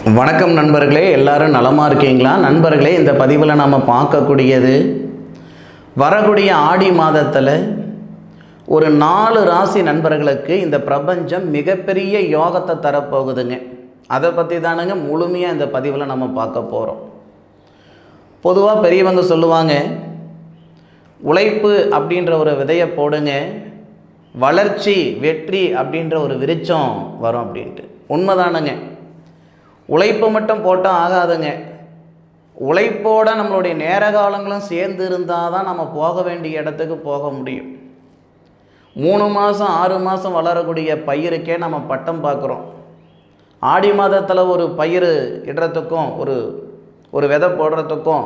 வணக்கம் நண்பர்களே, எல்லாரும் நலமாக இருக்கீங்களா? நண்பர்களே, இந்த பதிவில் நாம் பார்க்கக்கூடியது வரக்கூடிய ஆடி மாதத்தில் ஒரு 4 ராசி நண்பர்களுக்கு இந்த பிரபஞ்சம் மிகப்பெரிய யோகத்தை தரப்போகுதுங்க. அதை பற்றி தானுங்க முழுமையாக இந்த பதிவில் நம்ம பார்க்க போகிறோம். பொதுவாக பெரியவங்க சொல்லுவாங்க, உழைப்பு அப்படின்ற ஒரு விதையை போடுங்க, வளர்ச்சி வெற்றி அப்படின்ற ஒரு விருட்சம் வரும் அப்படின்ட்டு. உண்மைதானுங்க. உழைப்பு மட்டும் போட்டால் ஆகாதுங்க. உழைப்போடு நம்மளுடைய நேர காலங்களும் சேர்ந்து இருந்தால் தான் நம்ம போக வேண்டிய இடத்துக்கு போக முடியும். 3 மாதம் 6 மாதம் வளரக்கூடிய பயிருக்கே நம்ம பட்டம் பார்க்குறோம். ஆடி மாதத்தில் ஒரு பயிர் இடுறதுக்கும் ஒரு விதை போடுறதுக்கும்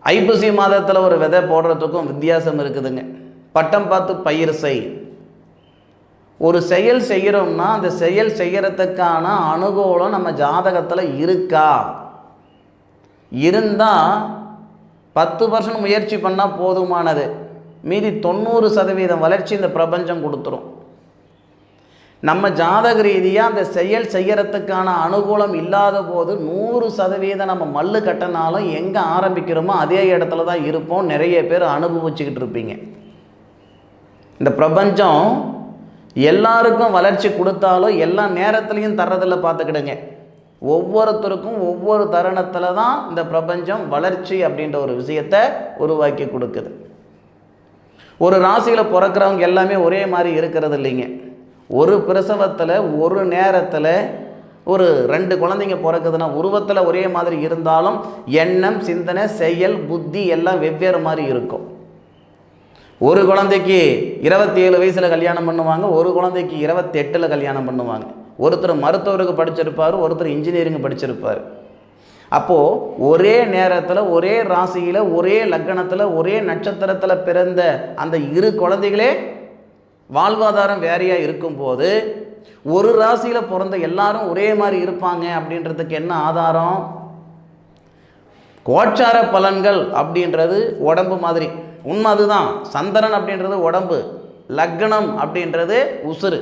ஐப்பசி மாதத்தில் ஒரு விதை போடுறதுக்கும் வித்தியாசம் இருக்குதுங்க. பட்டம் பார்த்து பயிர் செய். ஒரு செயல் செய்கிறோம்னா அந்த செயல் செய்கிறதுக்கான அனுகூலம் நம்ம ஜாதகத்தில் இருக்கா? இருந்தால் 10% முயற்சி பண்ணால் போதுமானது. மீதி 90% வளர்ச்சி இந்த பிரபஞ்சம் கொடுத்துரும். நம்ம ஜாதக ரீதியாக அந்த செயல் செய்கிறதுக்கான அனுகூலம் இல்லாத போது 100% நம்ம மல்லு கட்டினாலும் எங்கே ஆரம்பிக்கிறோமோ அதே இடத்துல தான் இருப்போம். நிறைய பேர் அனுபவிச்சுக்கிட்டு இருப்பீங்க. இந்த பிரபஞ்சம் எல்லாருக்கும் வளர்ச்சி கொடுத்தாலும் எல்லா நேரத்துலையும் தர்றதில் பார்த்துக்கிடுங்க. ஒவ்வொருத்தருக்கும் ஒவ்வொரு தருணத்தில் தான் இந்த பிரபஞ்சம் வளர்ச்சி அப்படின்ற ஒரு விஷயத்தை உருவாக்கி கொடுக்குது. ஒரு ராசியில் பிறக்கிறவங்க எல்லாமே ஒரே மாதிரி இருக்கிறது இல்லைங்க. ஒரு பிரசவத்தில் ஒரு நேரத்தில் ஒரு 2 குழந்தைங்க பிறக்குதுன்னா உருவத்தில் ஒரே மாதிரி இருந்தாலும் எண்ணம், சிந்தனை, செயல், புத்தி எல்லாம் வெவ்வேறு மாதிரி இருக்கும். ஒரு குழந்தைக்கு 27 வயசில் கல்யாணம் பண்ணுவாங்க, ஒரு குழந்தைக்கு 28 கல்யாணம் பண்ணுவாங்க. ஒருத்தர் மருத்துவருக்கு படிச்சிருப்பார், ஒருத்தர் இன்ஜினியரிங் படிச்சிருப்பார். அப்போது ஒரே நேரத்தில் ஒரே ராசியில் ஒரே லக்னத்தில் ஒரே நட்சத்திரத்தில் பிறந்த அந்த 2 குழந்தைகளே வாழ்வாதாரம் வேறையாக இருக்கும்போது ஒரு ராசியில் பிறந்த எல்லாரும் ஒரே மாதிரி இருப்பாங்க அப்படின்றதுக்கு என்ன ஆதாரம்? கோச்சார பலன்கள் அப்படின்றது உடம்பு மாதிரி. உண்மை அதுதான். சந்திரன் அப்படின்றது உடம்பு, லக்னம் அப்படின்றது உசுறு.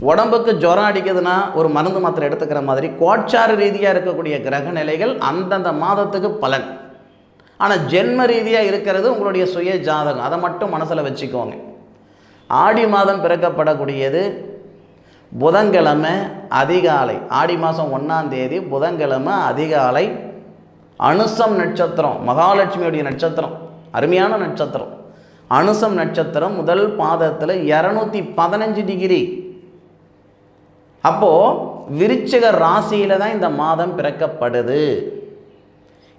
உடம்புக்கு ஜுரம் அடிக்குதுன்னா ஒரு மருந்து மாத்திரை எடுத்துக்கிற மாதிரி கோச்சார ரீதியாக இருக்கக்கூடிய கிரக நிலைகள் அந்தந்த மாதத்துக்கு பலன். ஆனால் ஜென்ம ரீதியாக இருக்கிறது உங்களுடைய சுய ஜாதகம். அதை மட்டும் மனசில் வச்சுக்கோங்க. ஆடி மாதம் பிறக்கப்படக்கூடியது புதன்கிழமை அதிகாலை, ஆடி மாதம் 1ஆம் தேதி புதன்கிழமை அதிகாலை, அனுசம் நட்சத்திரம், மகாலட்சுமியுடைய நட்சத்திரம், அருமையான நட்சத்திரம். அனுசம் நட்சத்திரம் முதல் பாதத்தில் 215 டிகிரி. அப்போது விருச்சிக ராசியில் தான் இந்த மாதம் பிறக்கப்படுது.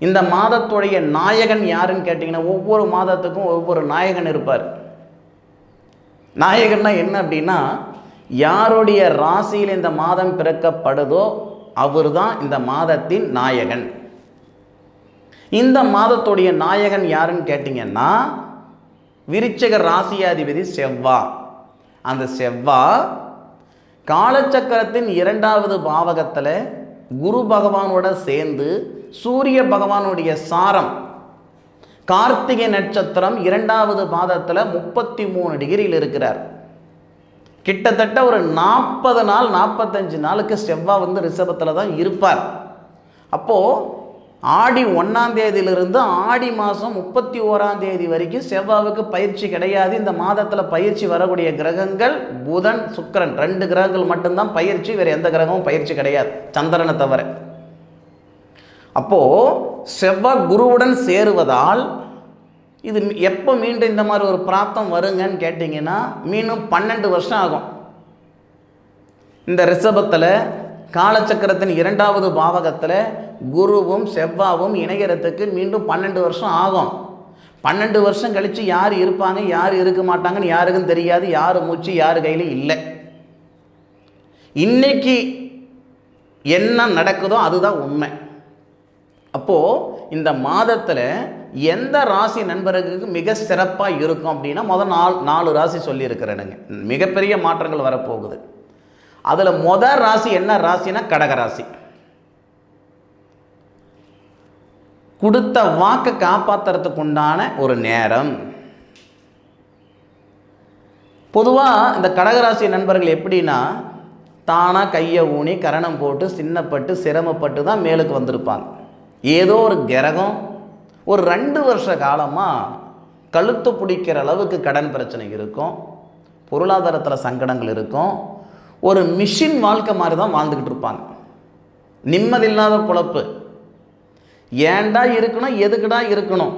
இந்த மாதத்துடைய நாயகன் யாருன்னு கேட்டிங்கன்னா ஒவ்வொரு மாதத்துக்கும் ஒவ்வொரு நாயகன் இருப்பார். நாயகன்னா என்ன அப்படின்னா, யாருடைய ராசியில் இந்த மாதம் பிறக்கப்படுதோ அவர் தான் இந்த மாதத்தின் நாயகன். இந்த மாதத்துடைய நாயகன் யாருன்னு கேட்டிங்கன்னா விருச்சிக ராசியாதிபதி செவ்வாய். அந்த செவ்வாய் காலச்சக்கரத்தின் 2வது பாவகத்தில் குரு பகவானோட சேர்ந்து சூரிய பகவானுடைய சாரம் கார்த்திகை நட்சத்திரம் 2வது பாதத்தில் 33 டிகிரியில் இருக்கிறார். கிட்டத்தட்ட ஒரு 40 நாள் 45 நாளுக்கு செவ்வாய் ரிஷபத்தில் தான் இருப்பார். அப்போது ஆடி 1ஆம் தேதியிலிருந்து ஆடி மாதம் 31ஆம் தேதி வரைக்கும் செவ்வாவுக்கு பயிற்சி கிடையாது. இந்த மாதத்தில் பயிற்சி வரக்கூடிய கிரகங்கள் புதன், சுக்கிரன் 2 கிரகங்கள் மட்டும்தான் பயிற்சி. வேறு எந்த கிரகமும் பயிற்சி கிடையாது, சந்திரனை தவிர. அப்போது செவ்வாய் குருவுடன் சேருவதால் இது எப்போ மீண்டும் இந்த மாதிரி ஒரு பிராப்தம் வருங்கன்னு கேட்டிங்கன்னா மீண்டும் 12 வருஷம் ஆகும். இந்த ரிஷபத்தில் காலச்சக்கரத்தின் 2வது பாவகத்தில் குருவும் செவ்வாவும் இணைகிறதுக்கு மீண்டும் 12 வருஷம் ஆகும். 12 வருஷம் கழித்து யார் இருப்பாங்க யார் இருக்க மாட்டாங்கன்னு யாருக்கும் தெரியாது. யார் மூச்சு யார் கையில் இல்லை. இன்னைக்கு என்ன நடக்குதோ அதுதான் உண்மை. அப்போது இந்த மாதத்தில் எந்த ராசி நண்பர்களுக்கு மிக சிறப்பாக இருக்கும் அப்படின்னா முதல் 4 ராசி சொல்லியிருக்கிறேனுங்க. மிகப்பெரிய மாற்றங்கள் வரப்போகுது. அதில் முதல் ராசி என்ன ராசினா கடகராசி. கொடுத்த வாக்கை காப்பாற்றுறதுக்கு உண்டான ஒரு நேரம். பொதுவாக இந்த கடகராசி நண்பர்கள் எப்படின்னா தானாக கையை ஊனி கரணம் போட்டு சின்னப்பட்டு சிரமப்பட்டு தான் மேலுக்கு வந்திருப்பாங்க. ஏதோ ஒரு கிரகம் ஒரு 2 வருஷ காலமாக கழுத்து பிடிக்கிற அளவுக்கு கடன் பிரச்சனை இருக்கும், பொருளாதாரத்தில் சங்கடங்கள் இருக்கும், ஒரு மிஷின் வாழ்க்கை மாதிரி தான் வாழ்ந்துக்கிட்டு இருப்பாங்க. நிம்மதியில்லாத பொழப்பு. ஏன்டா இருக்கணும், எதுக்குடா இருக்கணும்,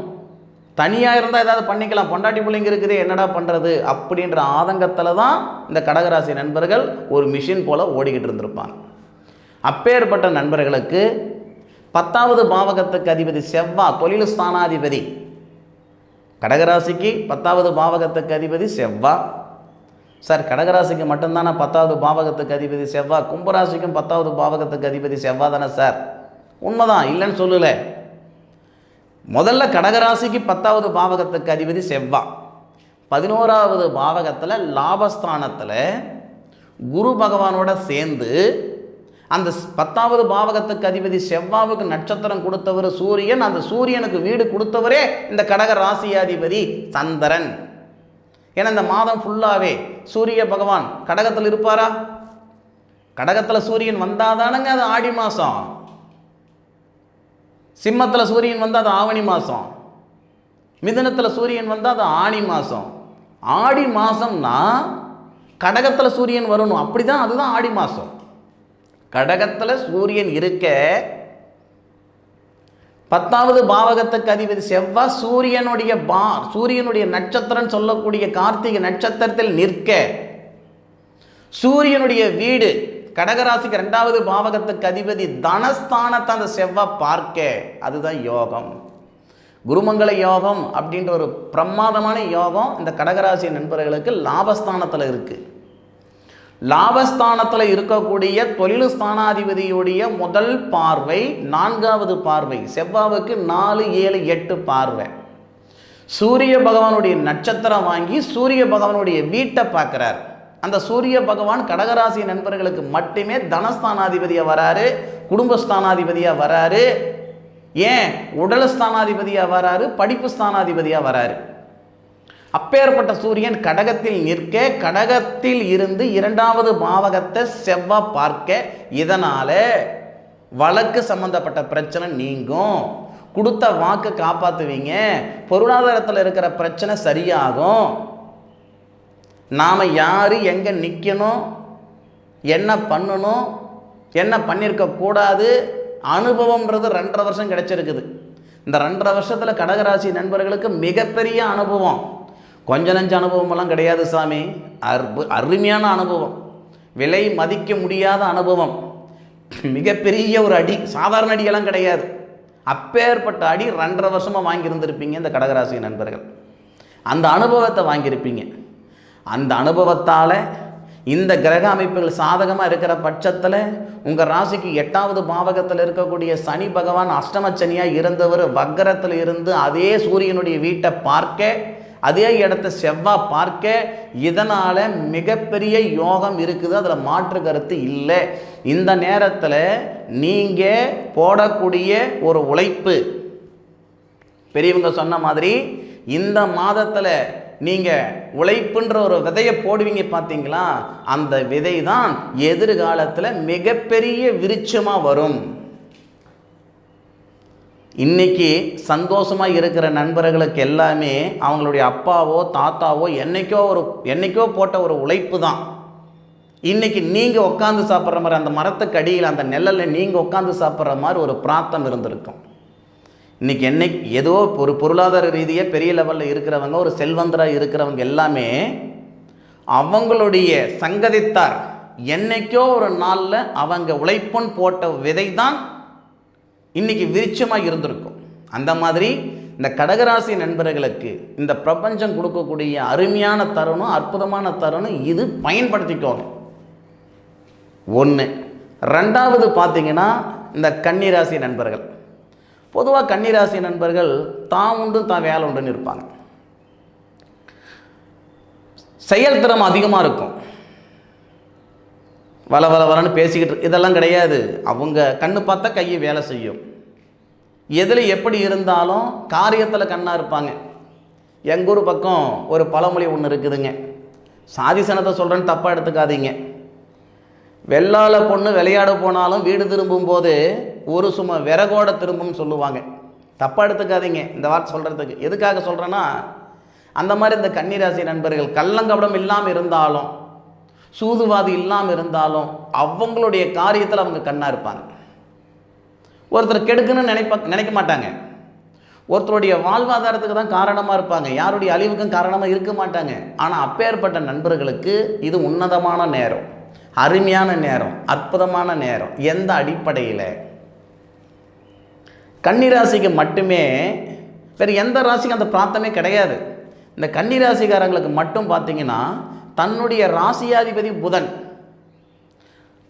தனியாக இருந்தால் ஏதாவது பண்ணிக்கலாம், பொண்டாட்டி பிள்ளைங்க இருக்குது என்னடா பண்ணுறது அப்படின்ற ஆதங்கத்தில் தான் இந்த கடகராசி நண்பர்கள் ஒரு மிஷின் போல் ஓடிக்கிட்டு இருந்திருப்பாங்க. அப்பேற்பட்ட நண்பர்களுக்கு 10வது பாவகத்துக்கு அதிபதி செவ்வாய், தொழில் ஸ்தானாதிபதி. கடகராசிக்கு 10வது பாவகத்துக்கு அதிபதி செவ்வாய். சார் கடகராசிக்கு மட்டும்தானே 10வது பாவகத்துக்கு அதிபதி செவ்வாய், கும்பராசிக்கும் 10வது பாவகத்துக்கு அதிபதி செவ்வாய் தானே சார்? உண்மைதான், இல்லைன்னு சொல்லலை. முதல்ல கடகராசிக்கு 10வது பாவகத்துக்கு அதிபதி செவ்வாய். 11வது பாவகத்தில் லாபஸ்தானத்தில் குரு பகவானோட சேர்ந்து அந்த 10வது பாவகத்துக்கு அதிபதி செவ்வாவுக்கு நட்சத்திரம் கொடுத்தவர் சூரியன், அந்த சூரியனுக்கு வீடு கொடுத்தவரே இந்த கடக ராசியாதிபதி சந்திரன். ஏன்னா இந்த மாதம் ஃபுல்லாகவே சூரிய பகவான் கடகத்தில் இருப்பாரா? கடகத்தில் சூரியன் வந்தாதானுங்க அது ஆடி மாதம், சிம்மத்தில் சூரியன் வந்தால் அது ஆவணி மாதம், மிதுனத்தில் சூரியன் வந்தால் அது ஆனி மாதம். ஆடி மாதம்னா கடகத்தில் சூரியன் வரணும், அப்படி தான், அதுதான் ஆடி மாதம். கடகத்தில் சூரியன் இருக்க 10வது பாவகத்துக்கு அதிபதி செவ்வாய் சூரியனுடைய நட்சத்திரம் சொல்லக்கூடிய கார்த்திகை நட்சத்திரத்தில் நிற்க, சூரியனுடைய வீடு கடகராசிக்கு 2வது பாவகத்துக்கு அதிபதி தனஸ்தானத்தை அந்த செவ்வாய் பார்க்க, அதுதான் யோகம். குருமங்கள யோகம் அப்படின்ற ஒரு பிரமாதமான யோகம் இந்த கடகராசி நண்பர்களுக்கு லாபஸ்தானத்தில் இருக்குது. லாபஸ்தானத்தில் இருக்கக்கூடிய தொழில் ஸ்தானாதிபதியுடைய முதல் பார்வை 4வது பார்வை செவ்வாவுக்கு 4, 7, 8 பார்வை. சூரிய பகவானுடைய நட்சத்திரம் வாங்கி சூரிய பகவானுடைய வீட்டை பார்க்குறார். அந்த சூரிய பகவான் கடகராசி நண்பர்களுக்கு மட்டுமே தனஸ்தானாதிபதியாக வராரு, குடும்பஸ்தானாதிபதியாக வராரு, ஏன் உடல் ஸ்தானாதிபதியாக வராரு, படிப்பு ஸ்தானாதிபதியாக வராரு. அப்பேற்பட்ட சூரியன் கடகத்தில் நிற்க, கடகத்தில் இருந்து 2வது பாவகத்தை செவ்வாய் பார்க்க, இதனால வழக்கு சம்பந்தப்பட்ட பிரச்சனை நீங்கும், கொடுத்த வாக்கு காப்பாற்றுவீங்க, பொருளாதாரத்தில் இருக்கிற பிரச்சனை சரியாகும். நாம் யார் எங்கே நிற்கணும், என்ன பண்ணணும், என்ன பண்ணியிருக்கக்கூடாது, அனுபவம்ன்றது 2.5 வருஷம் கிடைச்சிருக்குது. இந்த 2.5 வருஷத்தில் கடகராசி நண்பர்களுக்கு மிகப்பெரிய அனுபவம். கொஞ்ச நஞ்ச அனுபவமெல்லாம் கிடையாது சாமி, அருமையான அனுபவம், விலை மதிக்க முடியாத அனுபவம், மிகப்பெரிய ஒரு அடி, சாதாரண அடியெல்லாம் கிடையாது. அப்பேற்பட்ட அடி 2.5 வருஷமாக வாங்கியிருந்திருப்பீங்க இந்த கடகராசி நண்பர்கள். அந்த அனுபவத்தை வாங்கியிருப்பீங்க. அந்த அனுபவத்தால் இந்த கிரக அமைப்புகள் சாதகமாக இருக்கிற பட்சத்தில் உங்கள் ராசிக்கு 8வது பாவகத்தில் இருக்கக்கூடிய சனி பகவான் அஷ்டமச்சனியாக இருந்தவர் வக்கரத்தில் இருந்து அதே சூரியனுடைய வீட்டை பார்க்க, அதே இடத்த செவ்வாய் பார்க்க, இதனால் மிகப்பெரிய யோகம் இருக்குது, அதில் மாற்று கருத்து இல்லை. இந்த நேரத்தில் நீங்கள் போடக்கூடிய ஒரு உழைப்பு, பெரியவங்க சொன்ன மாதிரி இந்த மாதத்தில் நீங்கள் உழைப்புன்ற ஒரு விதையை போடுவீங்க பார்த்தீங்களா, அந்த விதை தான் எதிர்காலத்தில் மிகப்பெரிய விருட்சமாக வரும். இன்றைக்கி சந்தோஷமாக இருக்கிற நண்பர்களுக்கு எல்லாமே அவங்களுடைய அப்பாவோ தாத்தாவோ என்னைக்கோ போட்ட ஒரு உழைப்பு தான் இன்றைக்கி நீங்கள் உட்காந்து சாப்பிட்ற மாதிரி, அந்த மரத்துக்கு அடியில் அந்த நெல்லில் நீங்கள் உட்காந்து சாப்பிட்ற மாதிரி ஒரு பிரார்த்தம் இருந்திருக்கும். இன்றைக்கி ஏதோ ஒரு பொருளாதார ரீதியாக பெரிய லெவலில் இருக்கிறவங்க, ஒரு செல்வந்தராக இருக்கிறவங்க எல்லாமே அவங்களுடைய சங்கதித்தார் என்னைக்கோ ஒரு நாளில் அவங்க உழைப்புன்னு போட்ட விதை தான் இன்றைக்கி விருட்சமாக இருந்திருக்கும். அந்த மாதிரி இந்த கடகராசி நண்பர்களுக்கு இந்த பிரபஞ்சம் கொடுக்கக்கூடிய அருமையான தருணம், அற்புதமான தருணம் இது, பயன்படுத்திக்கோங்க. 1. 2வது பார்த்தீங்கன்னா இந்த கன்னிராசி நண்பர்கள், பொதுவாக கன்னிராசி நண்பர்கள் தான் உண்டு தான் வேலை உண்டுன்னு இருப்பாங்க. செயல்திறம் அதிகமாக இருக்கும், வளன்னு பேசிக்கிட்டு இதெல்லாம் கிடையாது. அவங்க கண்ணு பார்த்தா கையை வேலை செய்யும். எதில் எப்படி இருந்தாலும் காரியத்தில் கண்ணாக இருப்பாங்க. எங்கள் ஊர் பக்கம் ஒரு பழமொழி ஒன்று இருக்குதுங்க, சாதி சனத்தை சொல்கிறேன்னு தப்பாக எடுத்துக்காதீங்க. வெள்ளால பொண்ணு விளையாட போனாலும் வீடு திரும்பும் போது ஒரு சும்மா விறகோட திரும்பும்னு சொல்லுவாங்க. தப்பாக எடுத்துக்காதீங்க இந்த வார்த்தை சொல்கிறதுக்கு. எதுக்காக சொல்கிறேன்னா, அந்த மாதிரி இந்த கன்னிராசி நண்பர்கள் கள்ளங்கபடம் இல்லாமல் இருந்தாலும், சூதுவாதி இல்லாமல் இருந்தாலும், அவங்களுடைய காரியத்தில் அவங்க கண்ணாக இருப்பாங்க. ஒருத்தர் கெடுக்குன்னு நினைக்க மாட்டாங்க. ஒருத்தருடைய வாழ்வாதாரத்துக்கு தான் காரணமாக இருப்பாங்க, யாருடைய அழிவுக்கும் காரணமாக இருக்க மாட்டாங்க. ஆனால் அப்பேற்பட்ட நண்பர்களுக்கு இது உன்னதமான நேரம், அருமையான நேரம், அற்புதமான நேரம். எந்த அடிப்படையில்? கன்னிராசிக்கு மட்டுமே, வேறு எந்த ராசிக்கும் அந்த பிரார்த்தமே கிடையாது. இந்த கன்னிராசிக்காரங்களுக்கு மட்டும் பார்த்தீங்கன்னா, தன்னுடைய ராசியாதிபதி புதன்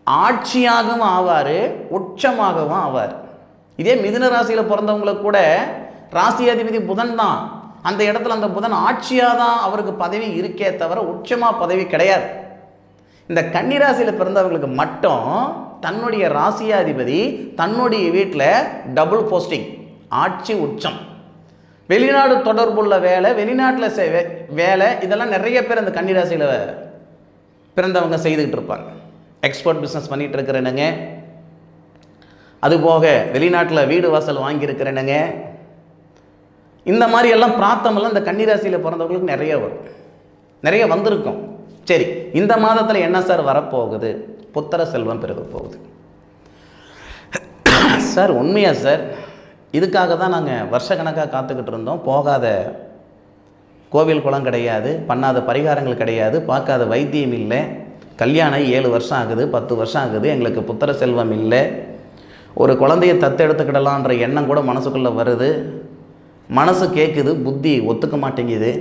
ஆட்சியாகவும் ஆவார், உச்சமாகவும் ஆவார். இதே மிதுன ராசியில் பிறந்தவங்களுக்கு கூட ராசியாதிபதி புதன் தான். அந்த இடத்துல அந்த புதன் ஆட்சியாக தான் அவருக்கு பதவி இருக்கே தவிர உச்சமாக பதவி கிடையாது. இந்த கன்னிராசியில் பிறந்தவங்களுக்கு மட்டும் தன்னுடைய ராசியாதிபதி தன்னுடைய வீட்டில் டபுள் போஸ்டிங், ஆட்சி உச்சம். வெளிநாடு தொடர்புள்ள வேலை, வெளிநாட்டில் வேலை, இதெல்லாம் நிறைய பேர் அந்த கன்னிராசியில் பிறந்தவங்க செய்துக்கிட்டு இருப்பாங்க. எக்ஸ்போர்ட் பிஸ்னஸ் பண்ணிகிட்டு இருக்கிறேனுங்க, அதுபோக வெளிநாட்டில் வீடு வாசல் வாங்கியிருக்கிறேனுங்க. இந்த மாதிரி எல்லாம் பிரார்த்தமெல்லாம் இந்த கன்னிராசியில் பிறந்தவங்களுக்கு நிறைய வரும், நிறைய வந்திருக்கும். சரி, இந்த மாதத்தில் என்ன சார் வரப்போகுது? புத்திர செல்வம் பெருக போகுது சார். உண்மையா சார்? இதுக்காக தான் நாங்கள் வருஷக்கணக்காக காத்துக்கிட்டு இருந்தோம். போகாத கோவில் குளம் கிடையாது, பண்ணாத பரிகாரங்கள் கிடையாது, பார்க்காத வைத்தியம் இல்லை. கல்யாணம் 7 வருஷம் ஆகுது, 10 வருஷம் ஆகுது, எங்களுக்கு புத்திர செல்வம் இல்லை. ஒரு குழந்தைய தத்தெடுத்துக்கிடலான்ற எண்ணம் கூட மனசுக்குள்ளே வருது. மனசு கேட்குது, புத்தி ஒத்துக்க மாட்டேங்குது.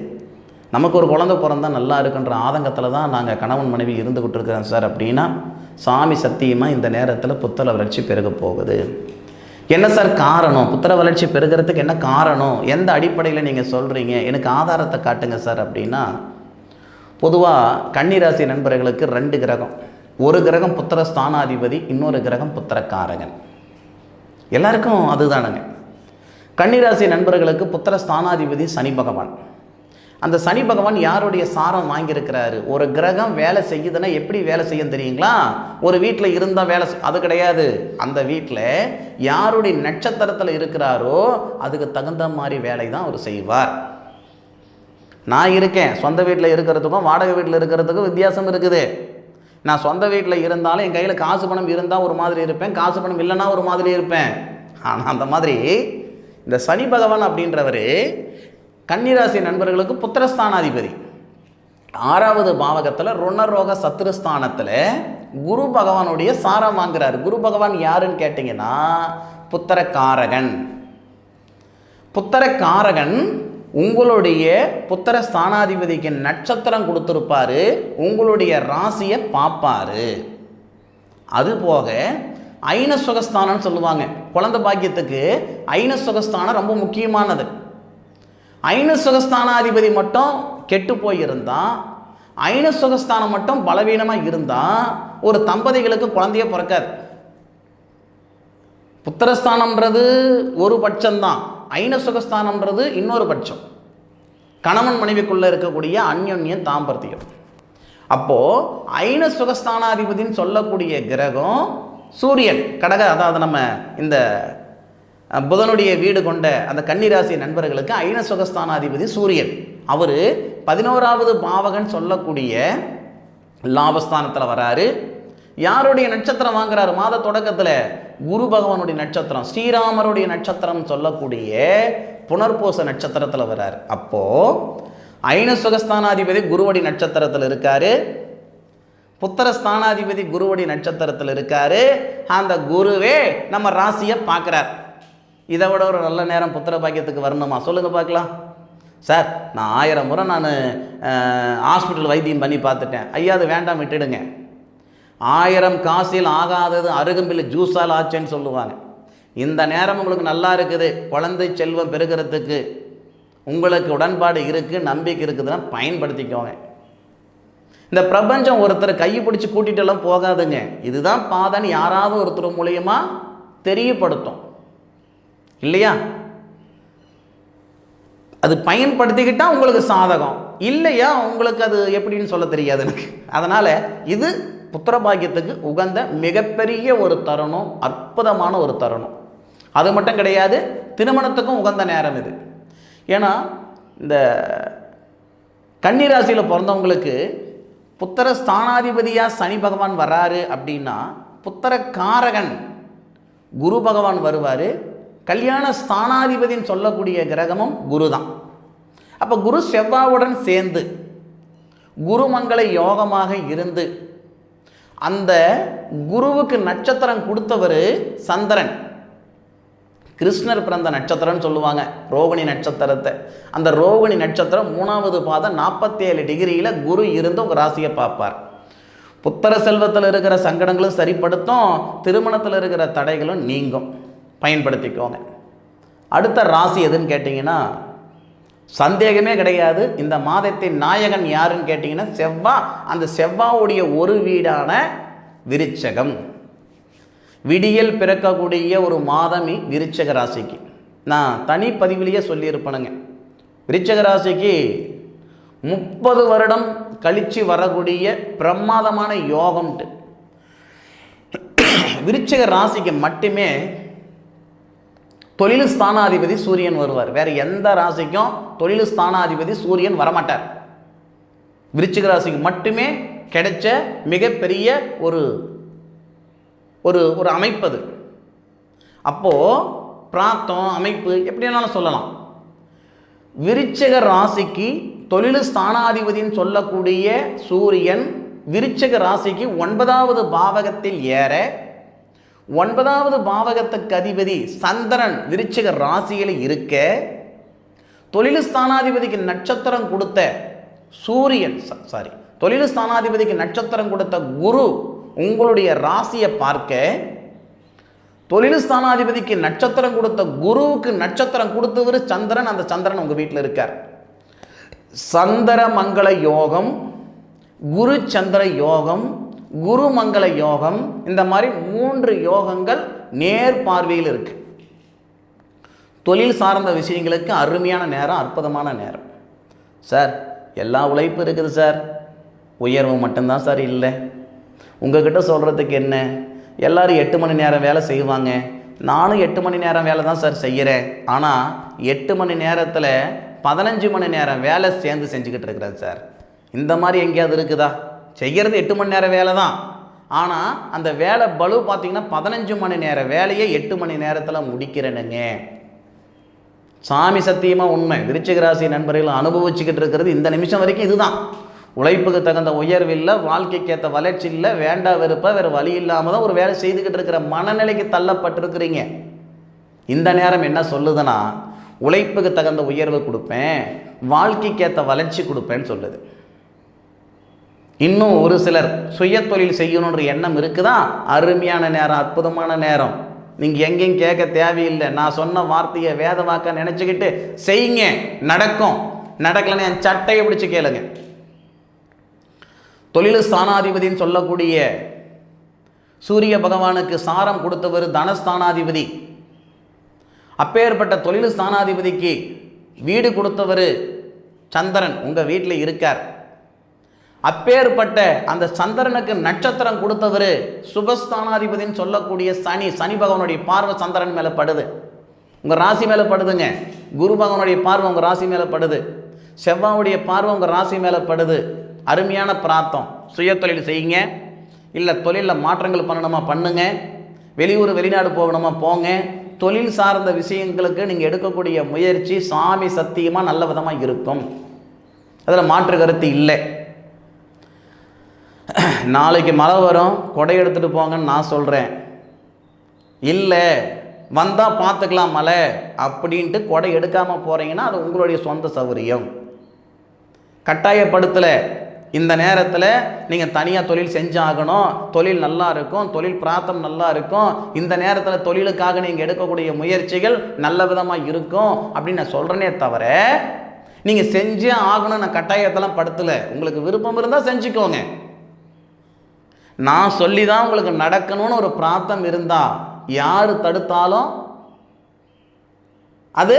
நமக்கு ஒரு குழந்தை பிறந்தால் நல்லா இருக்குன்ற ஆதங்கத்தில் தான் நாங்கள் கணவன் மனைவி இருந்துக்கிட்டு இருக்கிறோம் சார். அப்படின்னா சாமி சத்தியமாக இந்த நேரத்தில் புத்திர வளர்ச்சி பெருக போகுது. என்ன சார் காரணம்? புத்திர வளர்ச்சி பெருகிறதுக்கு என்ன காரணம்? எந்த அடிப்படையில் நீங்கள் சொல்கிறீங்க? எனக்கு ஆதாரத்தை காட்டுங்க சார். அப்படின்னா, பொதுவாக கன்னிராசி நண்பர்களுக்கு 2 கிரகம். ஒரு கிரகம் புத்திர ஸ்தானாதிபதி, இன்னொரு கிரகம் புத்திரக்காரகன். எல்லாருக்கும் அதுதானுங்க. கன்னிராசி நண்பர்களுக்கு புத்திர ஸ்தானாதிபதி சனி பகவான். அந்த சனி பகவான் யாருடைய சாரம் வாங்கியிருக்கிறாரு? ஒரு கிரகம் வேலை செய்யுதுன்னா எப்படி வேலை செய்யும் தெரியுங்களா? ஒரு வீட்டில் இருந்தால் வேலை அது கிடையாது. அந்த வீட்டில் யாருடைய நட்சத்திரத்தில் இருக்கிறாரோ அதுக்கு தகுந்த மாதிரி வேலை தான் அவர் செய்வார். நான் இருக்கேன், சொந்த வீட்டில் இருக்கிறதுக்கும் வாடகை வீட்டில் இருக்கிறதுக்கும் வித்தியாசம் இருக்குது. நான் சொந்த வீட்டில் இருந்தாலும் என் கையில் காசு பணம் இருந்தால் ஒரு மாதிரி இருப்பேன், காசு பணம் இல்லைன்னா ஒரு மாதிரி இருப்பேன். ஆனால் அந்த மாதிரி இந்த சனி பகவான் அப்படின்றவர் கன்னிராசி நண்பர்களுக்கு புத்திரஸ்தானாதிபதி. 6வது பாவகத்தில் ருணரோக சத்துருஸ்தானத்தில் குரு பகவானுடைய சாரம் வாங்குறார். குரு பகவான் யாருன்னு கேட்டிங்கன்னா புத்திரக்காரகன். புத்திரக்காரகன் உங்களுடைய புத்திர ஸ்தானாதிபதிக்கு நட்சத்திரம் கொடுத்துருப்பாரு, உங்களுடைய ராசியை பார்ப்பாரு. அதுபோக ஐன சுகஸ்தானம்னு சொல்லுவாங்க. குழந்தை பாக்கியத்துக்கு ஐன சுகஸ்தானம் ரொம்ப முக்கியமானது. ஐன சுகஸ்தானாதிபதி மட்டும் கெட்டு போயிருந்தால், ஐன சுகஸ்தானம் மட்டும் பலவீனமாக இருந்தால் ஒரு தம்பதிகளுக்கு குழந்தைய பிறக்காது. புத்திரஸ்தானம்ன்றது ஒரு பட்சம்தான், ஐன சுகஸ்தானம்ன்றது இன்னொரு பட்சம். கணவன் மனைவிக்குள்ளே இருக்கக்கூடிய அந்யோன்யம் தாம்பர்த்தியம். அப்போது ஐன சுகஸ்தானாதிபதினு சொல்லக்கூடிய கிரகம் சூரியன், கடக, அதாவது நம்ம இந்த புதனுடைய வீடு கொண்ட அந்த கன்னிராசி நண்பர்களுக்கு ஐன சுகஸ்தானாதிபதி சூரியன். அவர் 11வது பாவகன் சொல்லக்கூடிய லாபஸ்தானத்தில் வராரு. யாருடைய நட்சத்திரம் வாங்குறாரு? மாத தொடக்கத்தில் குரு பகவானுடைய நட்சத்திரம், ஸ்ரீராமருடைய நட்சத்திரம் சொல்லக்கூடிய புனர்பூச நட்சத்திரத்தில் வர்றார். அப்போது ஐன சுகஸ்தானாதிபதி குருவடி நட்சத்திரத்தில் இருக்காரு, புத்திரஸ்தானாதிபதி குருவடி நட்சத்திரத்தில் இருக்காரு. அந்த குருவே நம்ம ராசியை பார்க்குறார். இதை விட ஒரு நல்ல நேரம் புத்திர பாக்கியத்துக்கு வரணுமா? சொல்லுங்கள் பார்க்கலாம். சார், நான் 1000 முறை நான் ஹாஸ்பிட்டல் வைத்தியம் பண்ணி பார்த்துட்டேன். ஐயா, அது வேண்டாம், விட்டுடுங்க. 1000 காசில் ஆகாதது அருகம்பில் ஜூஸால் ஆச்சுன்னு சொல்லுவாங்க. இந்த நேரம் உங்களுக்கு நல்லா இருக்குது, குழந்தை செல்வம் பெருகிறதுக்கு உங்களுக்கு உடன்பாடு இருக்குது, நம்பிக்கை இருக்குதுன்னா பயன்படுத்திக்கோங்க. இந்த பிரபஞ்சம் ஒருத்தர் கையை பிடிச்சி கூட்டிகிட்டெல்லாம் போகாதுங்க. இதுதான் பாதைன்னு யாராவது ஒருத்தர் மூலியமா தெரியப்படுத்தும் இல்லையா? அது பயன்படுத்திக்கிட்டால் உங்களுக்கு சாதகம், இல்லையா உங்களுக்கு அது எப்படின்னு சொல்ல தெரியாது எனக்கு. அதனால் இது புத்திர பாக்கியத்துக்கு உகந்த மிகப்பெரிய ஒரு தருணம், அற்புதமான ஒரு தருணம். அது மட்டும் கிடையாது, திருமணத்துக்கும் உகந்த நேரம் இது. ஏன்னா இந்த கன்னிராசியில் பிறந்தவங்களுக்கு புத்திர ஸ்தானாதிபதியாக சனி பகவான் வராரு அப்படின்னா புத்திர காரகன் குரு பகவான் வருவார். கல்யாண ஸ்தானாதிபதின்னு சொல்லக்கூடிய கிரகமும் குரு தான். அப்போ குரு செவ்வாவுடன் சேர்ந்து குருமங்கள யோகமாக இருந்து அந்த குருவுக்கு நட்சத்திரம் கொடுத்தவர் சந்திரன். கிருஷ்ணர் பிறந்த நட்சத்திரம்னு சொல்லுவாங்க ரோகிணி நட்சத்திரத்தை. அந்த ரோகிணி நட்சத்திரம் 3வது பாதம் 47 டிகிரியில் குரு இருந்து உங்கள் ராசியை பார்ப்பார். புத்திர செல்வத்தில் இருக்கிற சங்கடங்களும் சரிப்படுத்தும், திருமணத்தில் இருக்கிற தடைகளும் நீங்கும். பயன்படுத்திக்கோங்க. அடுத்த ராசி எதுன்னு கேட்டிங்கன்னா சந்தேகமே கிடையாது, இந்த மாதத்தின் நாயகன் யாருன்னு கேட்டிங்கன்னா செவ்வாய். அந்த செவ்வாவுடைய ஒரு வீடான விருச்சகம். விடியல் பிறக்கக்கூடிய ஒரு மாதம் விருச்சக ராசிக்கு. நான் தனிப்பதிவிலேயே சொல்லியிருப்பேனுங்க, விருச்சக ராசிக்கு 30 வருடம் கழித்து வரக்கூடிய பிரமாதமான யோகம்ட்டு. விருச்சக ராசிக்கு மட்டுமே தொழில் ஸ்தானாதிபதி சூரியன் வருவார். வேறு எந்த ராசிக்கும் தொழில் ஸ்தானாதிபதி சூரியன் வரமாட்டார். விருச்சிக ராசிக்கு மட்டுமே கிடைச்ச மிகப்பெரிய ஒரு ஒரு ஒரு அமைப்பு அது. அப்போது பிராத்தம் அமைப்பு எப்படினாலும் சொல்லலாம். விருச்சிக ராசிக்கு தொழில் ஸ்தானாதிபதின்னு சொல்லக்கூடிய சூரியன் விருச்சிக ராசிக்கு 9வது பாவகத்தில் ஏற 9வது பாவகத்துக்கு அதிபதி சந்திரன் விருச்சிக ராசியில் இருக்க தொழில் ஸ்தானாதிபதிக்கு நட்சத்திரம் கொடுத்த சூரியன் தொழில் ஸ்தானாதிபதிக்கு நட்சத்திரம் கொடுத்த குரு உங்களுடைய ராசியை பார்க்க, தொழில் ஸ்தானாதிபதிக்கு நட்சத்திரம் கொடுத்த குருவுக்கு நட்சத்திரம் கொடுத்தவர் சந்திரன். அந்த சந்திரன் உங்கள் வீட்டில் இருக்கார். சந்திர மங்கள யோகம், குரு சந்திர யோகம், குரு மங்கள யோகம், இந்த மாதிரி 3 யோகங்கள் நேர் பார்வையில் இருக்கு. தொழில் சார்ந்த விஷயங்களுக்கு அருமையான நேரம், அற்புதமான நேரம். சார் எல்லா உழைப்பு இருக்குது சார், உயர்வு மட்டும்தான் சார் இல்லை. உங்ககிட்ட சொல்கிறதுக்கு என்ன, எல்லோரும் 8 மணி நேரம் வேலை செய்வாங்க, நானும் 8 மணி நேரம் வேலை தான் சார் செய்கிறேன். ஆனால் 8 மணி நேரத்தில் 15 மணி நேரம் வேலை சேர்ந்து செஞ்சுக்கிட்டு இருக்கிறேன் சார். இந்த மாதிரி எங்கேயாவது இருக்குதா? செய்கிறது 8 மணி நேரம் வேலை தான், ஆனால் அந்த வேலை பளு பார்த்திங்கன்னா 15 மணி நேரம் வேலையை 8 மணி நேரத்தில் முடிக்கிறேனுங்க. சாமி சத்தியமாக உண்மை. விருச்சிக ராசி நண்பர்கள் அனுபவிச்சுக்கிட்டு இருக்கிறது இந்த நிமிஷம் வரைக்கும் இதுதான். உழைப்புக்கு தகுந்த உயர்வு இல்லை, வாழ்க்கைக்கு ஏற்ற வளர்ச்சி இல்லை, வேண்டா வெறுப்ப வேறு வழி இல்லாமல் தான் ஒரு வேலை செய்துக்கிட்டு இருக்கிற மனநிலைக்கு தள்ளப்பட்டிருக்கிறீங்க. இந்த நேரம் என்ன சொல்லுதுன்னா, உழைப்புக்கு தகுந்த உயர்வு கொடுப்பேன், வாழ்க்கைக்கு ஏற்ற வளர்ச்சி கொடுப்பேன்னு சொல்லுது. இன்னும் ஒரு சிலர் சுய தொழில் செய்யணுன்ற எண்ணம் இருக்குதா, அருமையான நேரம், அற்புதமான நேரம். நீங்கள் எங்கேயும் கேட்க தேவையில்லை. நான் சொன்ன வார்த்தையை வேத வாக்க நினச்சிக்கிட்டு செய்யுங்க, நடக்கும். நடக்கலைன்னு என் சட்டையை பிடிச்சி கேளுங்க. தொழில் ஸ்தானாதிபதின்னு சொல்லக்கூடிய சூரிய பகவானுக்கு சாரம் கொடுத்தவர் தனஸ்தானாதிபதி. அப்பேற்பட்ட தொழில் ஸ்தானாதிபதிக்கு வீடு கொடுத்தவர் சந்திரன் உங்கள் வீட்டில் இருக்கார். அப்பேற்பட்ட அந்த சந்திரனுக்கு நட்சத்திரம் கொடுத்தவர் சுபஸ்தானாதிபதின்னு சொல்லக்கூடிய சனி பகவானுடைய பார்வை சந்திரன் மேலே படுது, உங்கள் ராசி மேலே படுதுங்க. குரு பகவானுடைய பார்வை உங்கள் ராசி மேலே படுது, செவ்வாவுடைய பார்வை உங்கள் ராசி மேலே படுது. அருமையான பிராத்தம். சுய தொழில் செய்யுங்க, இல்லை தொழிலில் மாற்றங்கள் பண்ணணுமா பண்ணுங்க, வெளியூர் வெளிநாடு போகணுமா போங்க. தொழில் சார்ந்த விஷயங்களுக்கு நீங்கள் எடுக்கக்கூடிய முயற்சி சாமி சத்தியமாக நல்ல விதமாக இருக்கும், அதில் மாற்று கருத்து இல்லை. நாளைக்கு மழை வரும், கொடை எடுத்துகிட்டு போங்கன்னு நான் சொல்கிறேன். இல்லை வந்தால் பார்த்துக்கலாம் மழை அப்படின்ட்டு கொடை எடுக்காமல் போகிறீங்கன்னா அது உங்களுடைய சொந்த சௌகரியம். கட்டாயப்படுத்தலை. இந்த நேரத்தில் நீங்கள் தனியாக தொழில் செஞ்சாகணும், தொழில் நல்லா இருக்கும், தொழில் பிராத்தம் நல்லா இருக்கும், இந்த நேரத்தில் தொழிலுக்காக நீங்கள் எடுக்கக்கூடிய முயற்சிகள் நல்ல விதமாக இருக்கும் அப்படின்னு நான் சொல்கிறேனே தவிர நீங்கள் செஞ்சே ஆகணும் நான் கட்டாயத்தெல்லாம் படுத்தலை. உங்களுக்கு விருப்பம் இருந்தால் செஞ்சுக்கோங்க. நான் சொல்லி தான் உங்களுக்கு நடக்கணும்னு ஒரு பிராத்தம் இருந்தால் யார் தடுத்தாலும் அது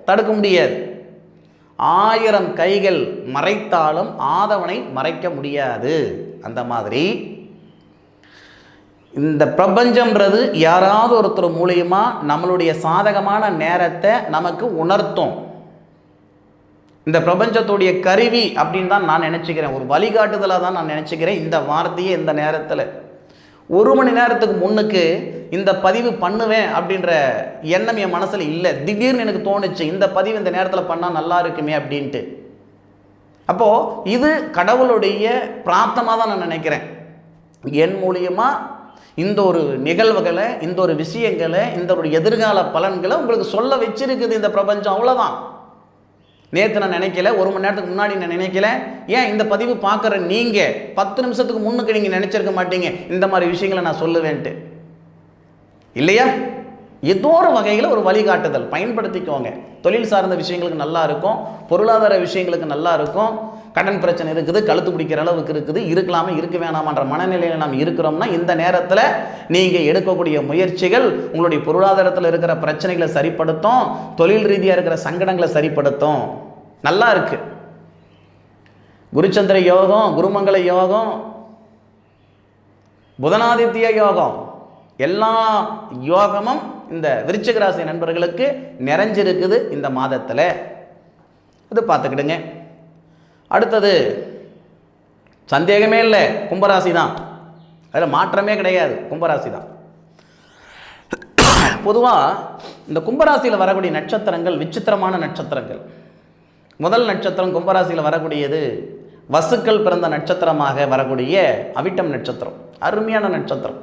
தடுக்க முடியாது. 1000 கைகள் மறைத்தாலும் ஆதவனை மறைக்க முடியாது. அந்த மாதிரி இந்த பிரபஞ்சம்ன்றது யாராவது ஒருத்தர் மூலியமா நம்மளுடைய சாதகமான நேரத்தை நமக்கு உணர்த்தும். இந்த பிரபஞ்சத்துடைய கருவி அப்படின்னு தான் நான் நினச்சிக்கிறேன், ஒரு வழிகாட்டுதலாக தான் நான் நினச்சிக்கிறேன். இந்த வார்த்தையே இந்த நேரத்தில் 1 மணி நேரத்துக்கு முன்னுக்கு இந்த பதிவு பண்ணுவேன் அப்படின்ற எண்ணம் என் மனசில் இல்லை. திடீர்னு எனக்கு தோணுச்சு இந்த பதிவு இந்த நேரத்தில் பண்ணால் நல்லா இருக்குமே அப்படின்ட்டு. அப்போது இது கடவுளுடைய பிரார்த்தமாக தான் நான் நினைக்கிறேன். என் மூலியமாக இந்த ஒரு நிகழ்வுகளை, இந்த ஒரு விஷயங்களை, இந்த ஒரு எதிர்கால பலன்களை உங்களுக்கு சொல்ல வச்சிருக்குது இந்த பிரபஞ்சம். அவ்வளோதான். நேற்று நான் நினைக்கல, 1 மணி நேரத்துக்கு முன்னாடி நான் நினைக்கல. ஏன் இந்த பதிவு பார்க்குற நீங்கள் 10 நிமிஷத்துக்கு முன்னுக்கு நீங்கள் நினச்சிருக்க மாட்டீங்க இந்த மாதிரி விஷயங்களை நான் சொல்லுவேன்ட்டு, இல்லையா? ஏதோ ஒரு வகையில் ஒரு வழிகாட்டுதல் பயன்படுத்திக்கோங்க. தொழில் சார்ந்த விஷயங்களுக்கு நல்லா இருக்கும், பொருளாதார விஷயங்களுக்கு நல்லா இருக்கும். கடன் பிரச்சனை இருக்குது, கழுத்து பிடிக்கிற அளவுக்கு இருக்குது, இருக்கலாமா இருக்க வேணாமான்ற மனநிலையில் நாம் இருக்கிறோம்னா இந்த நேரத்தில் நீங்கள் எடுக்கக்கூடிய முயற்சிகள் உங்களுடைய பொருளாதாரத்தில் இருக்கிற பிரச்சனைகளை சரிப்படுத்தும், தொழில் ரீதியாக இருக்கிற சங்கடங்களை சரிப்படுத்தும். நல்லா இருக்கு. குருச்சந்திர யோகம், குருமங்கள யோகம், புதனாதித்ய யோகம், எல்லா யோகமும் இந்த விருச்சிக ராசி நண்பர்களுக்கு நிறைஞ்சிருக்குது இந்த மாதத்தில். இது பார்த்துக்கிடுங்க. அடுத்தது சந்தேகமே இல்லை, கும்பராசி தான். அதில் மாற்றமே கிடையாது, கும்பராசி தான். பொதுவாக இந்த கும்பராசியில் வரக்கூடிய நட்சத்திரங்கள் விசித்திரமான நட்சத்திரங்கள். முதல் நட்சத்திரம் கும்பராசியில் வரக்கூடியது வசுக்கள் பிறந்த நட்சத்திரமாக வரக்கூடிய அவிட்டம் நட்சத்திரம். அருமையான நட்சத்திரம்.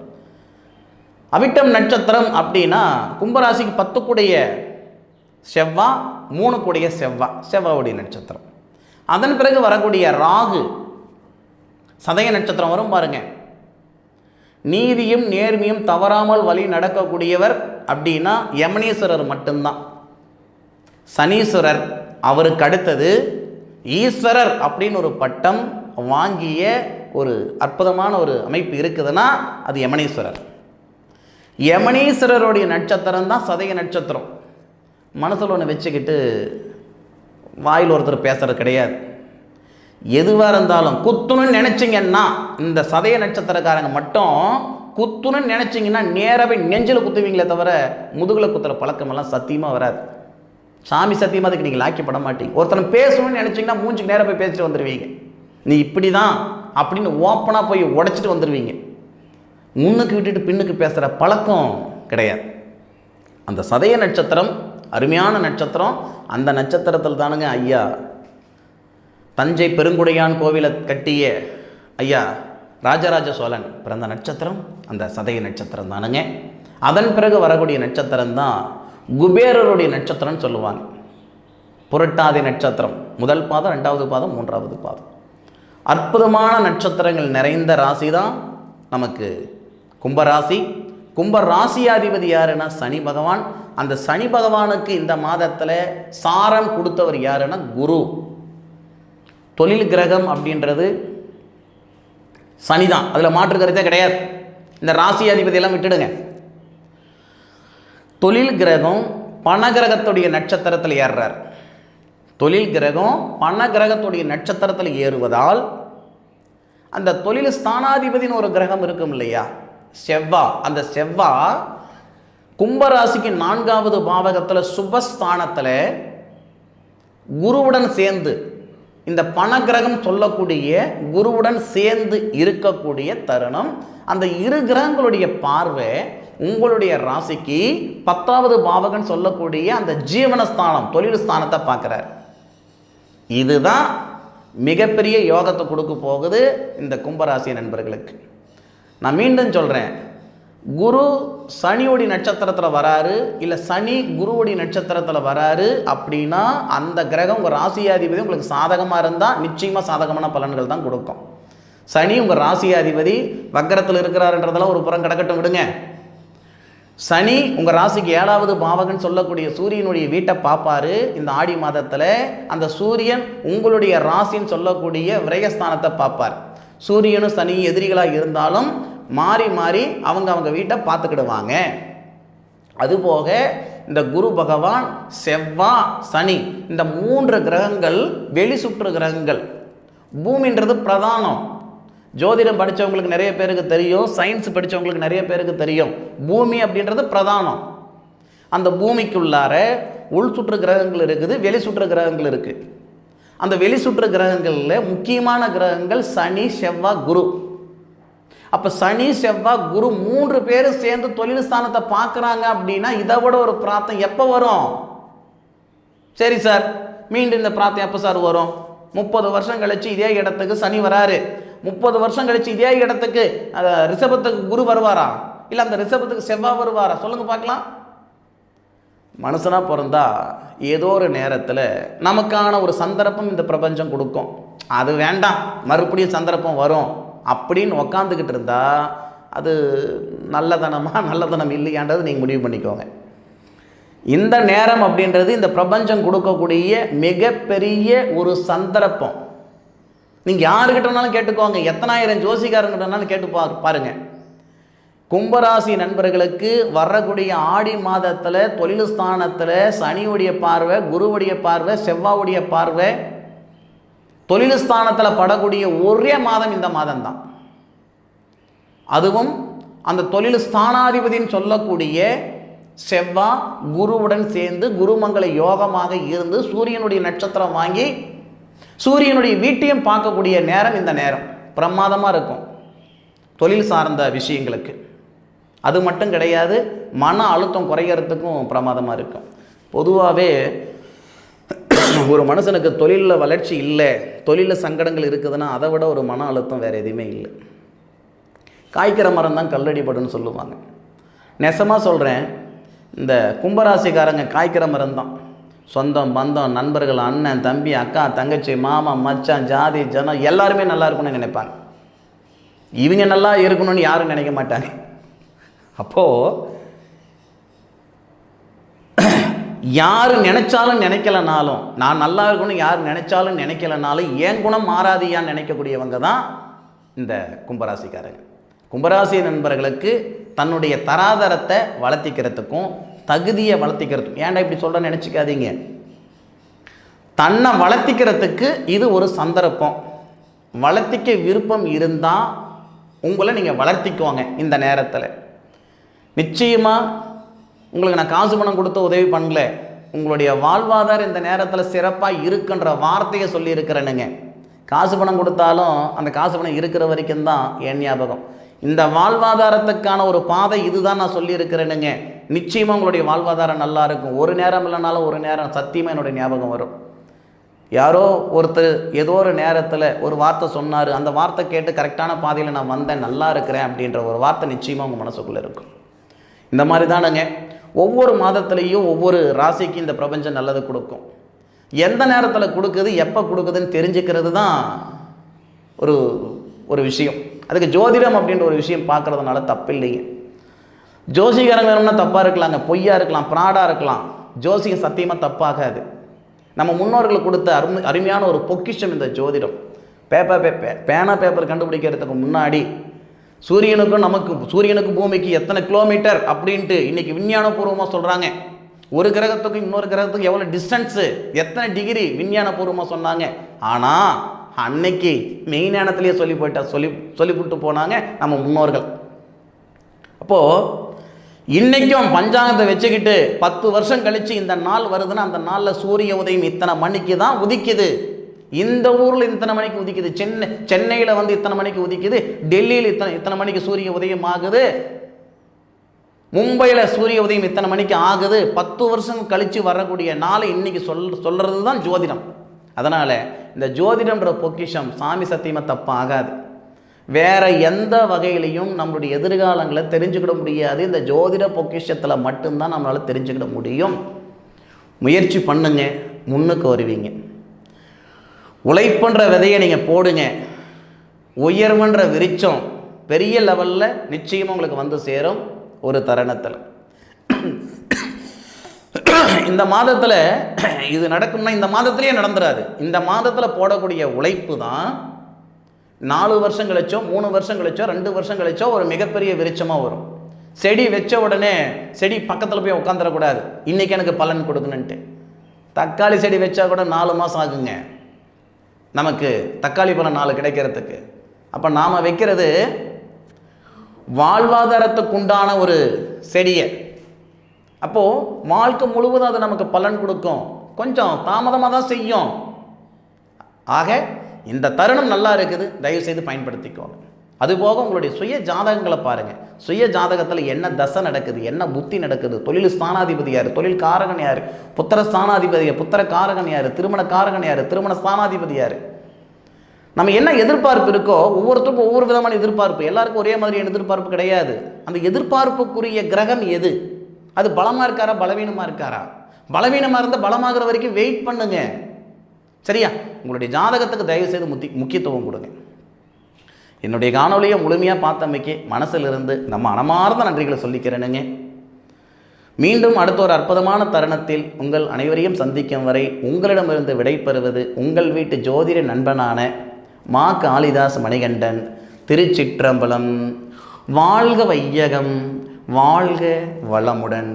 அவிட்டம் நட்சத்திரம் அப்படின்னா கும்பராசிக்கு 10 கூடிய செவ்வாய், 3 கூடிய செவ்வாவுடைய நட்சத்திரம். அதன் பிறகு வரக்கூடிய ராகு சதய நட்சத்திரம் வரும் பாருங்க. நீதியும் நேர்மையும் தவறாமல் வழி நடக்கக்கூடியவர் அப்படின்னா யமனீஸ்வரர் மட்டும்தான். சனீஸ்வரர், அவருக்கு அடுத்தது ஈஸ்வரர் அப்படின்னு ஒரு பட்டம் வாங்கிய ஒரு அற்புதமான ஒரு அமைப்பு இருக்குதுன்னா அது யமனீஸ்வரர். யமனீஸ்வரருடைய நட்சத்திரம் தான் சதய நட்சத்திரம். மனசில் ஒன்று வச்சுக்கிட்டு வாயில் ஒருத்தர் பேசுறது கிடையாது. எதுவாக இருந்தாலும் குத்துணுன்னு நினச்சிங்கன்னா, இந்த சதய நட்சத்திரக்காரங்க மட்டும் குத்துணுன்னு நினச்சிங்கன்னா நேராக போய் நெஞ்சில் குத்துவீங்களே தவிர முதுகில் குத்துற பழக்கமெல்லாம் சத்தியமாக வராது. சாமி சத்தியமாக அதுக்கு நீங்கள் லாக்கிப்பட மாட்டீங்க. ஒருத்தனை பேசணும்னு நினச்சிங்கன்னா மூஞ்சுக்கு நேராக போய் பேசிட்டு வந்துடுவீங்க. நீ இப்படி தான் அப்படின்னு ஓப்பனாக போய் உடைச்சிட்டு வந்துடுவீங்க. முன்னுக்கு விட்டுட்டு பின்னுக்கு பேசுகிற பழக்கம் கிடையாது. அந்த சதய நட்சத்திரம் அருமையான நட்சத்திரம். அந்த நட்சத்திரத்தில் தானுங்க ஐயா தஞ்சை பெருங்குடையான் கோவிலை கட்டிய ஐயா ராஜராஜ சோழன் பிறந்த நட்சத்திரம் அந்த சதய நட்சத்திரம் தானுங்க. அதன் பிறகு வரக்கூடிய நட்சத்திரம் தான் குபேரருடைய நட்சத்திரம்னு சொல்லுவாங்க. புரட்டாதி நட்சத்திரம் முதல் பாதம், 2வது பாதம், 3வது பாதம். அற்புதமான நட்சத்திரங்கள் நிறைந்த ராசி தான் நமக்கு கும்பராசி. கும்ப ராசியாதிபதி யாருன்னா சனி பகவான். அந்த சனி பகவானுக்கு இந்த மாதத்தில் சாரம் கொடுத்தவர் யாருன்னா குரு. தொழில் கிரகம் அப்படின்றது சனிதான், அதில் மாற்று கருத்தே கிடையாது. இந்த ராசியாதிபதி எல்லாம் விட்டுடுங்க. தொழில் கிரகம் பண கிரகத்துடைய நட்சத்திரத்தில் ஏறுறார். தொழில் கிரகம் பண கிரகத்துடைய நட்சத்திரத்தில் ஏறுவதால் அந்த தொழில் ஸ்தானாதிபதினு ஒரு கிரகம் இருக்கும் இல்லையா, செவ்வாய். அந்த செவ்வாய் கும்பராசிக்கு 4வது பாவகத்தில் சுபஸ்தானத்தில் குருவுடன் சேர்ந்து, இந்த பணகிரகம் சொல்லக்கூடிய குருவுடன் சேர்ந்து இருக்கக்கூடிய தருணம். அந்த இரு கிரகங்களுடைய பார்வை உங்களுடைய ராசிக்கு 10வது பாவகம் சொல்லக்கூடிய அந்த ஜீவனஸ்தானம் தொழில் ஸ்தானத்தை பார்க்குறார். இதுதான் மிகப்பெரிய யோகத்தை கொடுக்க போகுது இந்த கும்பராசி நண்பர்களுக்கு. நான் மீண்டும் சொல்கிறேன், குரு சனியோடைய நட்சத்திரத்தில் வராரு, இல்லை சனி குருவோடைய நட்சத்திரத்தில் வராரு அப்படின்னா அந்த கிரகம் உங்கள் ராசியாதிபதி உங்களுக்கு சாதகமாக இருந்தால் நிச்சயமாக சாதகமான பலன்கள் தான் கொடுக்கும். சனி உங்கள் ராசியாதிபதி வக்கரத்தில் இருக்கிறாருன்றதெல்லாம் ஒரு புறம் கிடக்கட்டும், விடுங்க. சனி உங்கள் ராசிக்கு 7வது பாவகன் சொல்லக்கூடிய சூரியனுடைய வீட்டை பார்ப்பாரு இந்த ஆடி மாதத்தில். அந்த சூரியன் உங்களுடைய ராசின்னு சொல்லக்கூடிய விரயஸ்தானத்தை பார்ப்பார். சூரியனும் சனி எதிரிகளாக இருந்தாலும் மாறி மாறி அவங்க வீட்டை பார்த்துக்கிடுவாங்க. அதுபோக இந்த குரு பகவான், செவ்வாய், சனி இந்த 3 கிரகங்கள் வெளி சுற்று கிரகங்கள். பூமின்றது பிரதானம். ஜோதிடம் படித்தவங்களுக்கு நிறைய பேருக்கு தெரியும், சயின்ஸ் படித்தவங்களுக்கு நிறைய பேருக்கு தெரியும். பூமி அப்படின்றது பிரதானம். அந்த பூமிக்குள்ளார உள் சுற்று கிரகங்கள் இருக்குது, வெளி சுற்று கிரகங்கள் இருக்குது. அந்த வெளி சுற்று கிரகங்களில் முக்கியமான கிரகங்கள் சனி, செவ்வாய், குரு. அப்போ சனி, செவ்வாய், குரு 3 பேரும் சேர்ந்து தொழில் ஸ்தானத்தை பார்க்குறாங்க அப்படின்னா இதை விட ஒரு பிரார்த்தம் எப்போ வரும்? சரி சார், மீண்டும் இந்த பிரார்த்தம் எப்போ சார் வரும்? 30 வருஷம் கழிச்சு இதே இடத்துக்கு சனி வராரு, 30 வருஷம் கழிச்சு இதே இடத்துக்கு ரிஷபத்துக்கு குரு வருவாரா, இல்லை அந்த ரிஷபத்துக்கு செவ்வாய் வருவாரா? சொல்லுங்க பார்க்கலாம். மனுஷனாக பிறந்தா ஏதோ ஒரு நேரத்தில் நமக்கான ஒரு சந்தர்ப்பம் இந்த பிரபஞ்சம் கொடுக்கும். அது வேண்டாம், மறுபடியும் சந்தர்ப்பம் வரும் அப்படின்னு உக்காந்துக்கிட்டு இருந்தா அது நல்லதனம் இல்லையான்றது நீங்கள் முடிவு பண்ணிக்கோங்க. இந்த நேரம் அப்படின்றது இந்த பிரபஞ்சம் கொடுக்கக்கூடிய மிகப்பெரிய ஒரு சந்தர்ப்பம். நீங்கள் யாருக்கிட்டனாலும் கேட்டுக்கோங்க, எத்தனாயிரம் ஜோசிகாரங்கிட்டனாலும் கேட்டு பாருங்க. கும்பராசி நண்பர்களுக்கு வரக்கூடிய ஆடி மாதத்தில் தொழில் ஸ்தானத்தில் சனியுடைய பார்வை, குருவுடைய பார்வை, செவ்வாவுடைய பார்வை தொழில் ஸ்தானத்தில் படக்கூடிய ஒரே மாதம் இந்த மாதம்தான். அதுவும் அந்த தொழில் ஸ்தானாதிபதின்னு சொல்லக்கூடிய செவ்வாய் குருவுடன் சேர்ந்து குருமங்கள யோகமாக இருந்து சூரியனுடைய நட்சத்திரம் வாங்கி சூரியனுடைய வீட்டையும் பார்க்கக்கூடிய நேரம் இந்த நேரம் பிரமாதமாக இருக்கும் தொழில் சார்ந்த விஷயங்களுக்கு. அது மட்டும் கிடையாது, மன அழுத்தம் குறைகிறதுக்கும் பிரமாதமாக இருக்கும். பொதுவாகவே ஒரு மனுஷனுக்கு தொழிலில் வளர்ச்சி இல்லை, தொழிலில் சங்கடங்கள் இருக்குதுன்னா அதை விட ஒரு மன அழுத்தம் வேறு எதுவுமே இல்லை. காய்க்கிற மரம் தான் கல்லடிபடுன்னு சொல்லுவாங்க. நெசமாக சொல்கிறேன், இந்த கும்பராசிக்காரங்க காய்க்கிற மரம் தான். சொந்தம், பந்தம், நண்பர்கள், அண்ணன், தம்பி, அக்கா, தங்கச்சி, மாமா, மச்சான், ஜாதி, ஜனம் எல்லாருமே நல்லா இருக்கணும்னு நினைப்பாங்க. இவங்க நல்லா இருக்கணும்னு யாரும் நினைக்க மாட்டாங்க. அப்போது யார் நினைச்சாலும் நினைக்கலனாலும், நான் நல்லா இருக்கணும் யார் நினைச்சாலும் நினைக்கலனாலும் என் குணம் மாறாதியான்னு நினைக்கக்கூடியவங்க தான் இந்த கும்பராசிக்காரங்க. கும்பராசி நண்பர்களுக்கு தன்னுடைய தராதரத்தை வளர்த்திக்கிறதுக்கும் தகுதியை வளர்த்திக்கிறதுக்கும், ஏன்டா இப்படி சொல்ல நினச்சிக்காதீங்க, தன்னை வளர்த்திக்கிறதுக்கு இது ஒரு சந்தர்ப்பம். வளர்த்திக்க விருப்பம் இருந்தால் உங்களை நீங்கள் வளர்த்திக்குவாங்க. இந்த நேரத்தில் நிச்சயமாக உங்களுக்கு நான் காசு பணம் கொடுத்து உதவி பண்ணல, உங்களுடைய வாழ்வாதாரம் இந்த நேரத்தில் சிறப்பாக இருக்குன்ற வார்த்தையை சொல்லியிருக்கிறேனுங்க. காசு பணம் கொடுத்தாலும் அந்த காசு பணம் இருக்கிற வரைக்கும் தான் என் ஞாபகம். இந்த வாழ்வாதாரத்துக்கான ஒரு பாதை இதுதான் நான் சொல்லியிருக்கிறேனுங்க. நிச்சயமாக உங்களுடைய வாழ்வாதாரம் நல்லா இருக்கும். ஒரு நேரம் இல்லைனாலும் ஒரு நேரம் சத்தியமாக என்னுடைய ஞாபகம் வரும். யாரோ ஒருத்தர் ஏதோ ஒரு நேரத்தில் ஒரு வார்த்தை சொன்னார், அந்த வார்த்தை கேட்டு கரெக்டான பாதையில் நான் வந்தேன், நல்லா இருக்கிறேன் அப்படின்ற ஒரு வார்த்தை நிச்சயமாக உங்கள் மனசுக்குள்ளே இருக்கும். இந்த மாதிரி தானுங்க ஒவ்வொரு மாதத்துலேயும் ஒவ்வொரு ராசிக்கு இந்த பிரபஞ்சம் நல்லது கொடுக்கும். எந்த நேரத்தில் கொடுக்குது, எப்போ கொடுக்குதுன்னு தெரிஞ்சுக்கிறது தான் ஒரு விஷயம். அதுக்கு ஜோதிடம் அப்படின்ற ஒரு விஷயம் பார்க்குறதுனால தப்பு இல்லைங்க. ஜோசிகாரங்க வேணும்னா தப்பாக இருக்கலாங்க, பொய்யா இருக்கலாம், ப்ராடாக இருக்கலாம். ஜோசியம் சத்தியமாக தப்பாகாது. நம்ம முன்னோர்கள் கொடுத்த அருமையான ஒரு பொக்கிஷம் இந்த ஜோதிடம். பேனா பேப்பர் கண்டுபிடிக்கிறதுக்கு முன்னாடி சூரியனுக்கு பூமிக்கு எத்தனை கிலோமீட்டர் அப்படின்ட்டு இன்றைக்கி விஞ்ஞானபூர்வமாக சொல்கிறாங்க. ஒரு கிரகத்துக்கும் இன்னொரு கிரகத்துக்கும் எவ்வளோ டிஸ்டன்ஸு, எத்தனை டிகிரி விஞ்ஞானபூர்வமாக சொன்னாங்க. ஆனால் அன்னைக்கு மெய்ஞானத்திலேயே சொல்லிவிட்டு போனாங்க நம்ம முன்னோர்கள். அப்போது இன்றைக்கும் பஞ்சாங்கத்தை வச்சுக்கிட்டு 10 வருஷம் கழித்து இந்த நாள் வருதுன்னா அந்த நாளில் சூரிய உதயம் இத்தனை மணிக்கு தான் உதிக்குது, இந்த ஊரில் இத்தனை மணிக்கு உதிக்குது, சென்னையில் வந்து இத்தனை மணிக்கு உதிக்குது, டெல்லியில் இத்தனை மணிக்கு சூரிய உதயம் ஆகுது, மும்பையில் சூரிய உதயம் இத்தனை மணிக்கு ஆகுது. 10 வருஷம் கழித்து வரக்கூடிய நாளை இன்றைக்கி சொல்கிறது தான் ஜோதிடம். அதனால் இந்த ஜோதிடம்ன்ற பொக்கிஷம் சாமி சத்தியமாக தப்பு ஆகாது. வேறு எந்த வகையிலையும் நம்மளுடைய எதிர்காலங்களை தெரிஞ்சுக்கிட முடியாது. இந்த ஜோதிட பொக்கிஷத்தில் மட்டும்தான் நம்மளால் தெரிஞ்சுக்கிட முடியும். முயற்சி பண்ணுங்க, முன்னுக்கு வருவீங்க. உழைப்புன்ற விதையை நீங்கள் போடுங்க, உயர்வுன்ற விருட்சம் பெரிய லெவலில் நிச்சயமாக உங்களுக்கு வந்து சேரும் ஒரு தருணத்தில். இந்த மாதத்தில் இது நடக்கும்னா இந்த மாதத்திலேயே நடந்துடாது. இந்த மாதத்தில் போடக்கூடிய உழைப்பு தான் 4 வருஷம் கழிச்சோ 3 வருஷம் கழிச்சோ 2 வருஷம் கழிச்சோ ஒரு மிகப்பெரிய விருட்சமாக வரும். செடி வச்ச உடனே செடி பக்கத்தில் போய் உட்காந்துடக்கூடாது, இன்றைக்கி எனக்கு பலன் கொடுக்கணுன்ட்டு. தக்காளி செடி வச்சா கூட 4 மாதம் ஆகுங்க நமக்கு தக்காளி பழம் 4 கிடைக்கிறதுக்கு. அப்போ நாம் வைக்கிறது வாழ்வாதாரத்துக்குண்டான ஒரு செடியை. அப்போது வாழ்க்கை முழுவதும் அது நமக்கு பலன் கொடுக்கும், கொஞ்சம் தாமதமாக தான் செய்யும். ஆக இந்த தருணம் நல்லா இருக்குது, தயவுசெய்து பயன்படுத்திக்கோங்க. அதுபோக உங்களுடைய சுய ஜாதகங்களை பாருங்கள். சுய ஜாதகத்தில் என்ன தசை நடக்குது, என்ன புத்தி நடக்குது, தொழில் ஸ்தானாதிபதி யார், தொழில் காரகன் யார், புத்திர ஸ்தானாதிபதி புத்திர காரகன் யார், திருமண காரகன் யார், திருமண ஸ்தானாதிபதி யார், நம்ம என்ன எதிர்பார்ப்பு இருக்கோ ஒவ்வொருத்தருக்கும் ஒவ்வொரு விதமான எதிர்பார்ப்பு. எல்லாருக்கும் ஒரே மாதிரியான எதிர்பார்ப்பு கிடையாது. அந்த எதிர்பார்ப்புக்குரிய கிரகம் எது, அது பலமாக இருக்காரா பலவீனமாக இருக்காரா? பலவீனமாக இருந்தால் பலமாகிற வரைக்கும் வெயிட் பண்ணுங்க. சரியா? உங்களுடைய ஜாதகத்துக்கு தயவுசெய்து முக்கியத்துவம் கொடுங்க. என்னுடைய காணொலியை முழுமையாக பார்த்தமைக்கு மனசிலிருந்து நம்ம மனமார்ந்த நன்றிகளை சொல்லிக்கிறேனுங்க. மீண்டும் அடுத்த ஒரு அற்புதமான தருணத்தில் உங்கள் அனைவரையும் சந்திக்கும் வரை உங்களிடமிருந்து விடைபெறுவது உங்கள் வீட்டு ஜோதிட நண்பனான மா காளிதாஸ் மணிகண்டன். திருச்சிற்றம்பலம். வாழ்க வையகம், வாழ்க வளமுடன்.